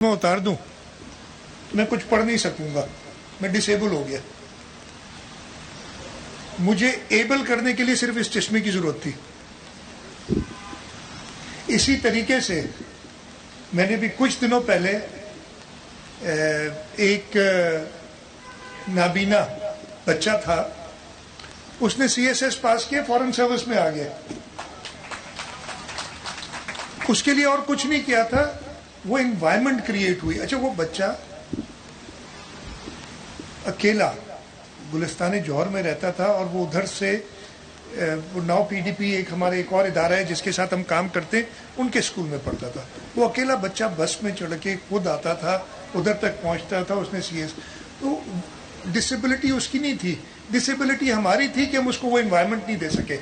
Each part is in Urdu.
میں اتار دوں میں کچھ پڑھ نہیں سکوں گا، میں ڈسیبل ہو گیا. مجھے ایبل کرنے کے لیے صرف اس چشمے کی ضرورت تھی. اسی طریقے سے میں نے بھی کچھ دنوں پہلے ایک نابینا بچہ تھا، اس نے CSS پاس کیا، فورن سروس میں آ گیا. اس کے لیے اور کچھ نہیں کیا تھا، وہ انوائرمنٹ کریٹ ہوئی. اچھا، وہ بچہ اکیلا گلستان جوہر میں رہتا تھا اور وہ ادھر سے ناؤ PDP ہمارے ایک اور ادارہ ہے جس کے ساتھ ہم کام کرتے ہیں، ان کے اسکول میں پڑھتا تھا. وہ اکیلا بچہ بس میں چڑھ کے خود آتا تھا، ادھر تک پہنچتا تھا. اس نے CS تو ڈسیبلٹی اس کی نہیں تھی، ڈسیبلٹی ہماری تھی کہ ہم اس کو وہ انوائرمنٹ نہیں دے سکے.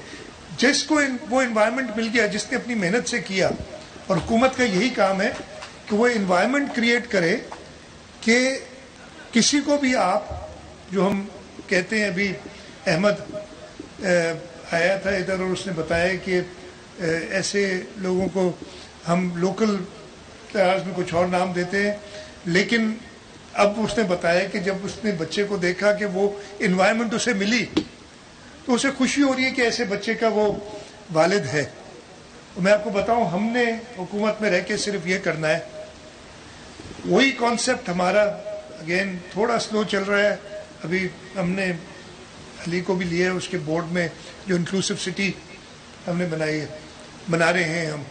جس کو وہ انوائرمنٹ مل گیا، جس نے اپنی محنت سے کیا، اور حکومت کا یہی کام ہے کہ وہ انوائرمنٹ کریٹ کرے کہ کسی کو بھی آپ، جو ہم کہتے ہیں، ابھی احمد آیا تھا ادھر اور اس نے بتایا کہ ایسے لوگوں کو ہم لوکل طرز میں کچھ اور نام دیتے ہیں، لیکن اب اس نے بتایا کہ جب اس نے بچے کو دیکھا کہ وہ انوائرمنٹ اسے ملی تو اسے خوشی ہو رہی ہے کہ ایسے بچے کا وہ والد ہے. میں آپ کو بتاؤں، ہم نے حکومت میں رہ کے صرف یہ کرنا ہے. وہی کانسیپٹ ہمارا اگین تھوڑا سلو چل رہا ہے. ابھی ہم نے علی کو بھی لیا ہے اس کے بورڈ میں، جو انکلوسیو سٹی ہم نے بنائی ہے، بنا رہے ہیں ہم.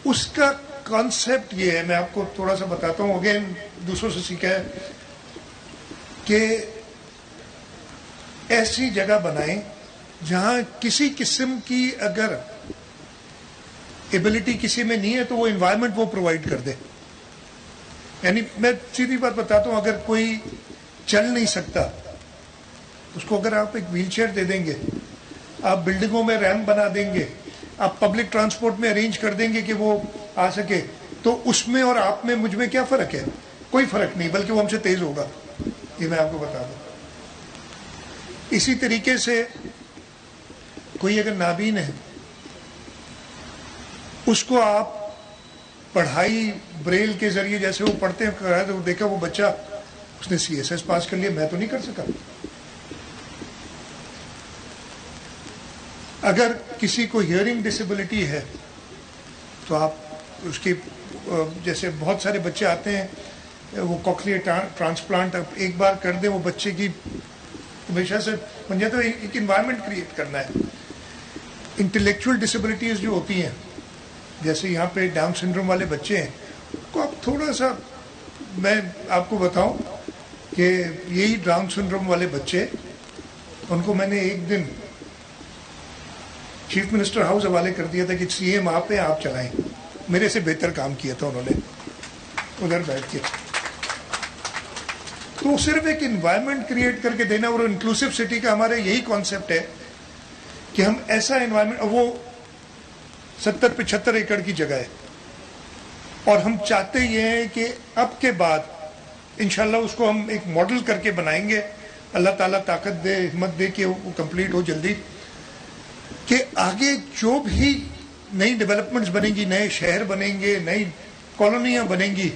اس کا کانسیپٹ یہ ہے، میں آپ کو تھوڑا سا بتاتا ہوں، اگین دوسروں سے سیکھا ہے، کہ ایسی جگہ بنائیں جہاں کسی قسم کی اگر ایبلٹی کسی میں نہیں ہے تو وہ انوائرمنٹ وہ پرووائڈ کر دے. یعنی میں سیدھی بات بتاتا ہوں، اگر کوئی چل نہیں سکتا اس کو اگر آپ ایک ویل چیئر دے دیں گے، آپ بلڈنگوں میں ریمپ بنا دیں گے، آپ پبلک ٹرانسپورٹ میں ارینج کر دیں گے کہ وہ آ سکے، تو اس میں اور آپ میں، مجھ میں کیا فرق ہے؟ کوئی فرق نہیں، بلکہ وہ ہم سے تیز ہوگا. یہ میں آپ کو بتا دوں. اسی طریقے سے کوئی اگر نابین ہے، اس کو آپ پڑھائی بریل کے ذریعے جیسے وہ پڑھتے ہیں، تو دیکھا وہ بچہ اس نے CSS پاس کر لیا، میں تو نہیں کر سکا. اگر کسی کو ہیئرنگ ڈسیبلٹی ہے تو آپ اس کی، جیسے بہت سارے بچے آتے ہیں، وہ کوکلیئر ٹرانسپلانٹ ایک بار کر دیں، وہ بچے کی ہمیشہ سے بن جائے. تو ایک انوائرمنٹ کریٹ کرنا ہے. انٹلیکچوئل ڈسیبلٹیز جو ہوتی ہیں، جیسے یہاں پہ ڈاؤن سنڈروم والے بچے ہیں، کو آپ تھوڑا سا، میں آپ کو بتاؤں کہ یہی ڈاؤن سنڈروم والے بچے، ان کو میں نے ایک دن چیف منسٹر ہاؤس حوالے کر دیا تھا کہ CM آپ ہیں، آپ چلائیں. میرے سے بہتر کام کیا تھا انہوں نے ادھر بیٹھ کے. تو صرف ایک انوائرمنٹ کریٹ کر کے دینا. اور انکلوسیو سٹی کا ہمارا یہی کانسیپٹ ہے کہ ہم ایسا انوائرمنٹ، وہ 70-75 ایکڑ کی جگہ ہے، اور ہم چاہتے یہ ہیں کہ اب کے بعد انشاءاللہ اس کو ہم ایک ماڈل کر کے بنائیں گے. اللہ تعالیٰ طاقت دے، ہمت دے کہ وہ کمپلیٹ ہو جلدی، کہ آگے جو بھی نئی ڈیولپمنٹس بنیں گی، نئے شہر بنیں گے، نئی کالونیاں بنیں گی،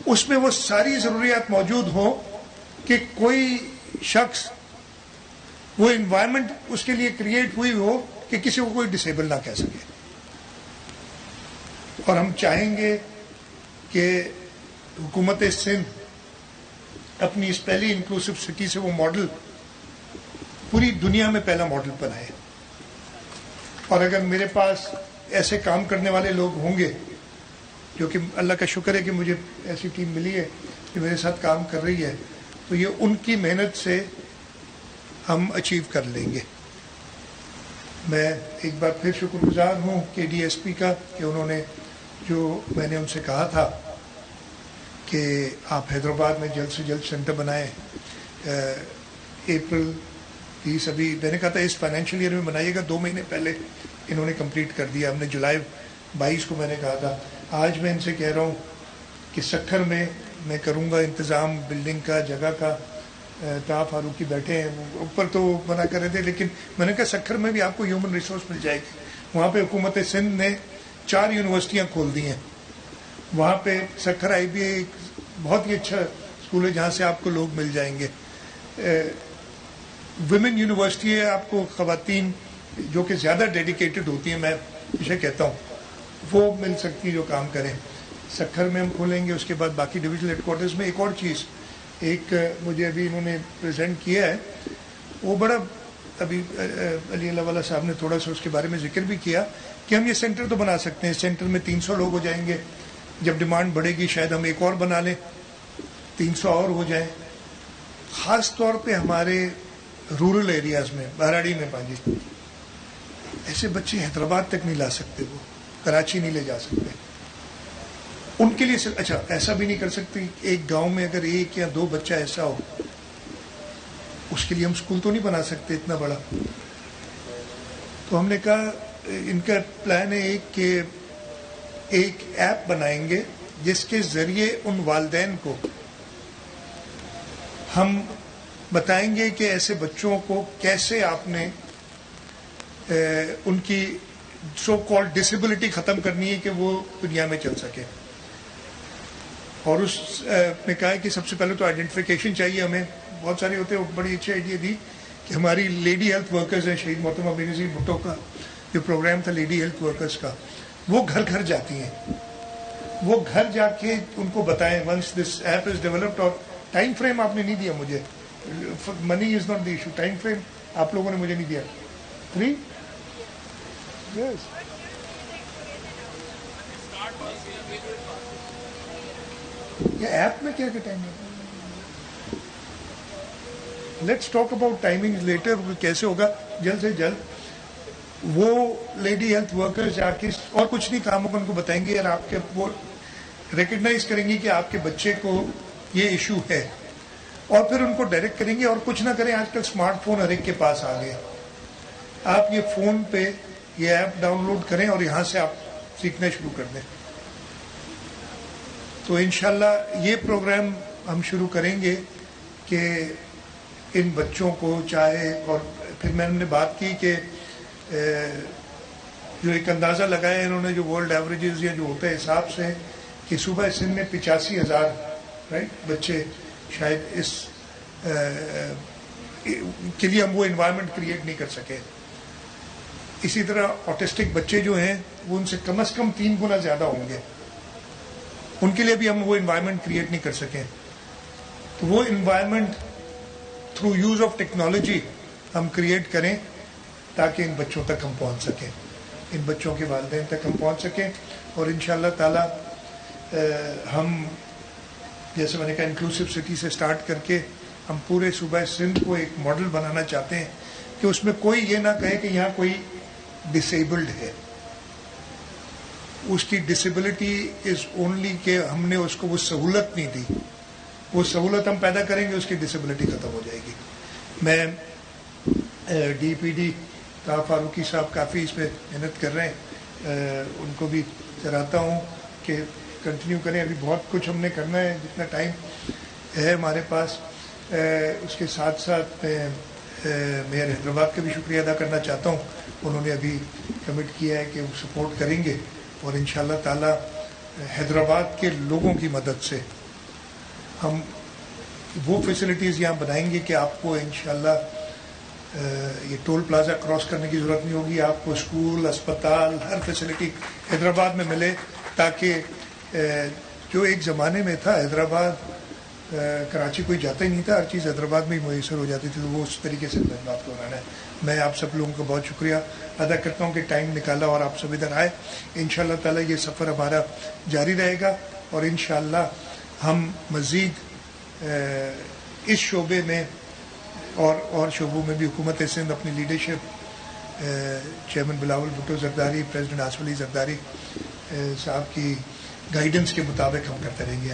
اس میں وہ ساری ضروریات موجود ہوں کہ کوئی شخص، وہ انوائرمنٹ اس کے لیے کریٹ ہوئی ہو کہ کسی کو کوئی ڈسیبل نہ کہہ سکے. اور ہم چاہیں گے کہ حکومت سندھ اپنی اس پہلی انکلوسیو سٹی سے وہ ماڈل پوری دنیا میں پہلا ماڈل بنائے. اور اگر میرے پاس ایسے کام کرنے والے لوگ ہوں گے، جو کہ اللہ کا شکر ہے کہ مجھے ایسی ٹیم ملی ہے کہ میرے ساتھ کام کر رہی ہے، تو یہ ان کی محنت سے ہم اچیو کر لیں گے. میں ایک بار پھر شکر گزار ہوں کہ DSP کا، کہ انہوں نے، جو میں نے ان سے کہا تھا کہ آپ حیدرآباد میں جلد سے جلد سینٹر بنائیں، اپریل 20، ابھی میں نے کہا تھا اس فائنینشیل ایئر میں بنائیے گا، 2 مہینے پہلے انہوں نے کمپلیٹ کر دیا. ہم نے جولائی 22 کو میں نے کہا تھا. آج میں ان سے کہہ رہا ہوں کہ سکھر میں کروں گا انتظام بلڈنگ کا، جگہ کا. طاہر فاروقی بیٹھے ہیں اوپر، تو منع کر رہے تھے، لیکن میں نے کہا سکھر میں بھی آپ کو ہیومن ریسورس مل جائے گی. وہاں پہ حکومت سندھ نے 4 یونیورسٹیاں کھول دی ہیں. وہاں پہ سکھر IBA بہت ہی اچھا اسکول ہے جہاں سے آپ کو لوگ مل جائیں گے. ویمن یونیورسٹی ہے, آپ کو خواتین جو کہ زیادہ ڈیڈیکیٹڈ ہوتی ہیں, میں ہمیشہ کہتا ہوں, وہ مل سکتی ہیں جو کام کریں. سکھر میں ہم کھولیں گے, اس کے بعد باقی ڈویژنل ہیڈ کوارٹرز میں. ایک اور چیز ایک مجھے ابھی انہوں نے پریزنٹ کیا ہے, وہ بڑا ابھی علی اللہ والا صاحب نے تھوڑا سا اس کے بارے میں ذکر بھی کیا کہ ہم یہ سینٹر تو بنا سکتے ہیں, سینٹر میں 300 لوگ ہو جائیں گے. جب ڈیمانڈ بڑھے گی شاید ہم ایک اور بنا لیں, 300 اور ہو جائیں. خاص طور پہ ہمارے رورل ایریاز میں, بہراڑی میں پانجی, ایسے بچے حیدرآباد تک نہیں لا سکتے, وہ کراچی نہیں لے جا سکتے. ان کے لیے اچھا ایسا بھی نہیں کر سکتے, ایک گاؤں میں اگر 1 یا 2 بچہ ایسا ہو, اس کے لیے ہم اسکول تو نہیں بنا سکتے اتنا بڑا. تو ہم نے کہا ان کا پلان ہے کہ ایک ایپ بنائیں گے جس کے ذریعے ان والدین کو ہم بتائیں گے کہ ایسے بچوں کو کیسے آپ نے ان کی سو کالڈ ڈسیبلٹی ختم کرنی ہے کہ وہ دنیا میں چل سکے. اور اس نے کہا کہ سب سے پہلے تو آئیڈینٹیفیکیشن چاہیے ہمیں. بہت سارے ہوتے ہیں, بڑی اچھی آئیڈیا دی کہ ہماری لیڈی ہیلتھ ورکرز ہیں, شہید محترمہ بے نظیر بھٹو کا جو پروگرام تھا لیڈی ہیلتھ ورکرز کا, وہ گھر گھر جاتی ہیں, وہ گھر جا کے ان کو بتائیں once this app is developed. اور ٹائم فریم آپ نے نہیں دیا مجھے, money is not the issue, time frame آپ لوگوں نے مجھے نہیں دیا. 3 yes. یہ ایپ میں کیا ٹائم ہے, let's talk about timing later. کیسے ہوگا جلد سے جلد وہ لیڈی ہیلتھ ورکر جا کے, اور کچھ نہیں کام ہوگا, ان کو بتائیں گے اور آپ کے وہ ریکگنائز کریں گے کہ آپ کے بچے کو یہ ایشو ہے, اور پھر ان کو ڈائریکٹ کریں گے. اور کچھ نہ کریں, آج کل اسمارٹ فون ہر ایک کے پاس آ گئے, آپ یہ فون پہ یہ ایپ ڈاؤن لوڈ کریں اور یہاں سے آپ سیکھنا شروع کر دیں. تو انشاءاللہ یہ پروگرام ہم شروع کریں گے کہ ان بچوں کو چاہے. اور پھر میں نے بات کی کہ جو ایک اندازہ لگایا انہوں نے, جو ورلڈ ایوریجز یا جو ہوتا ہے حساب سے, کہ صوبہ سندھ میں 85,000 رائٹ بچے شاید اس کے لیے ہم وہ انوائرمنٹ کریٹ نہیں کر سکے. اسی طرح آٹسٹک بچے جو ہیں وہ ان سے کم از کم 3 گنا زیادہ ہوں گے, ان کے لیے بھی ہم وہ انوائرمنٹ کریٹ نہیں کر سکیں. تو وہ environment through use of technology ہم کریٹ کریں تاکہ ان بچوں تک ہم پہنچ سکیں, ان بچوں کے والدین تک ہم پہنچ سکیں. اور انشاءاللہ تعالی ہم جیسے میں نے کہا انکلوسیو سٹی سے سٹارٹ کر کے ہم پورے صوبہ سندھ کو ایک ماڈل بنانا چاہتے ہیں کہ اس میں کوئی یہ نہ کہے کہ یہاں کوئی ڈسیبلڈ ہے. اس کی ڈسیبلٹی از اونلی کہ ہم نے اس کو وہ سہولت نہیں دی, وہ سہولت ہم پیدا کریں گے, اس کی ڈسیبلٹی ختم ہو جائے گی. میں ڈی پی ڈی فاروقی صاحب کافی اس پہ محنت کر رہے ہیں, ان کو بھی چاہتا ہوں کہ کنٹینیو کریں. ابھی بہت کچھ ہم نے کرنا ہے, جتنا ٹائم ہے ہمارے پاس. اس کے ساتھ ساتھ میں میئر حیدرآباد کا بھی شکریہ ادا کرنا چاہتا ہوں. انہوں نے ابھی کمٹ کیا ہے کہ وہ سپورٹ کریں گے, اور انشاءاللہ تعالی حیدرآباد کے لوگوں کی مدد سے ہم وہ فیسلٹیز یہاں بنائیں گے کہ آپ کو انشاءاللہ یہ ٹول پلازا کراس کرنے کی ضرورت نہیں ہوگی. آپ کو اسکول, اسپتال, ہر فیسلٹی حیدرآباد میں ملے, تاکہ جو ایک زمانے میں تھا حیدرآباد کراچی کوئی جاتا ہی نہیں تھا, ہر چیز حیدرآباد میں ہی میسر ہو جاتی تھی. تو وہ اس طریقے سے بات کو بنانا ہے. میں آپ سب لوگوں کا بہت شکریہ ادا کرتا ہوں کہ ٹائم نکالا اور آپ سب ادھر آئے. انشاءاللہ تعالی یہ سفر ہمارا جاری رہے گا, اور انشاءاللہ ہم مزید اس شعبے میں اور شعبوں میں بھی حکومت سندھ اپنی leadership, chairman Bilawal Bhutto Zardari, president Asif Ali Zardari sahab کی گائیڈنس کے مطابق ہم کرتے رہیں گے.